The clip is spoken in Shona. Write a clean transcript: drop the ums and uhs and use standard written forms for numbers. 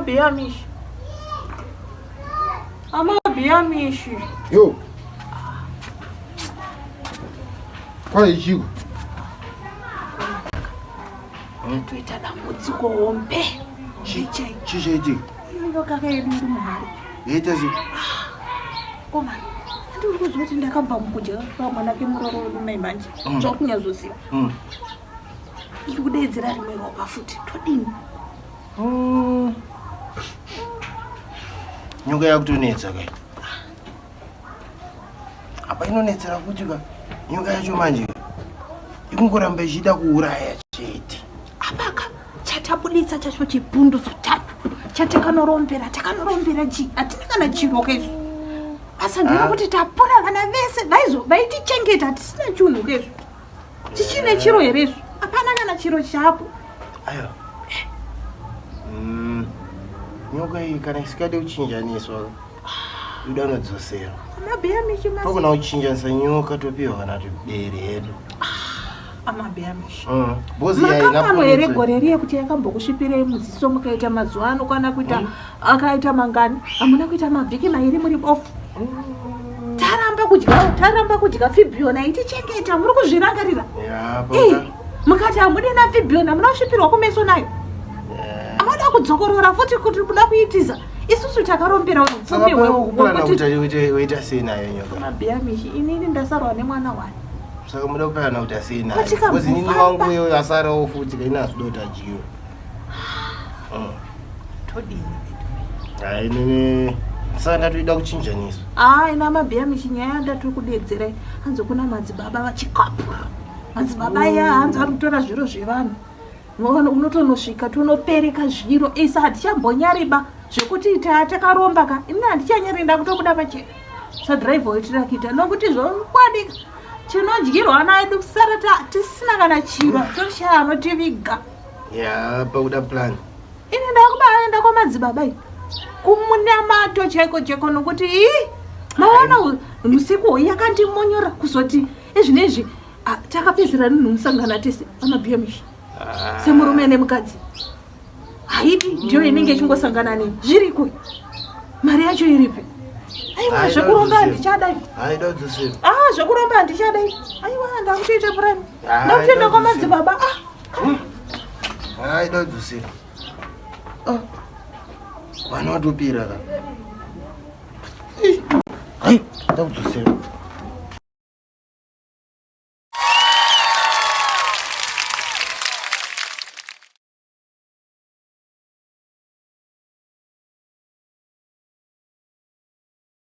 Biamish. I'm a Biamish. Yo. What is you? Twitter da mutsiko ompe. Chicheji. Ndoka ka yedu mahali. Yetazi. Koma. Ndi kuzoti ndakabva mukuja pamwana kemuroro wedu manje. Zvokunyazoziva. Ikudedzera rimwe ropa futi todini. Nyoka yakutonetsa kai. Apa inonetsera kuti ka nyoka yacho manje ikungoramba ichida kuuraya chete. Apaka chatabuditsa chacho chibhundu zotatu. Chatakanorumbira chi atina kana chiro kesu. Asa ndiri kuti tapura vana vese vaitichengeta tisina chinhu kesu. Tichine chiro heresu. Apana kana chiro chapo. Ayo. Nyoka iyi kana isikade kuchinjaniswa idanodzosera. Amabiamishi masi. Tokona kuchinjanisa nyoka topiwa kana tibere hedu. Amabiamishi. Bozi yayi nakano ere gore riye kuti yakambokusvipirei muziso mukaita mazuva ano kana kuita akaita mangani amuna kuita mavhiki mairi muri bofu. Taramba kudya fibhiona itichengeta muri kuzvirangarira. Mukati hamudena fibhiona munosvipirwa kumeso nayo. Amada kudzokorora futi kuti muda kuitiza. Isusu takarombera upfumi weita sei nayo nyoka. Amabiamishi inini ndasarwa nemwana wani. Saka muda kupana kuti asei nayo. Kozi nini wangu yo asarawo futi kaina sudota jiyo. Todini. Ai nini saka ndatoida kuchinjaniswa. Ina amabiamishi nyaya ndatiri kudedzerai. Hanzo kuna madzibaba vachikapura. Madzibaba ya hanzo ari kutora zviro zvevanhu. Unotonosvika tonopereka zviro isa hatichambonyariba zvekuti takaromba ka ina handichanyarenda kutobuda pachena sadhiraivha wetirakita nokuti zvokwadika chinodyirwa ana edu kusara tisina kana chiro toshaya anotiviga pakuda plan ini ndakubaenda kwamadzibaba iyi kumunamato chaiko nokuti maona musiku yakandimonyora kuzoti ezvinezvi takapedzera ninhumusangana tese amabiamishi semurume nemukadzi haidi ndiyo inenge ichingosangana neni zviriko mari yacho iripi aiwa zvekuromba handichadai zvekuromba handichadai aiwa ndakutoita purani ndakutoenda kwamadzibaba aidodzusira vana watopira ka ndakudzusira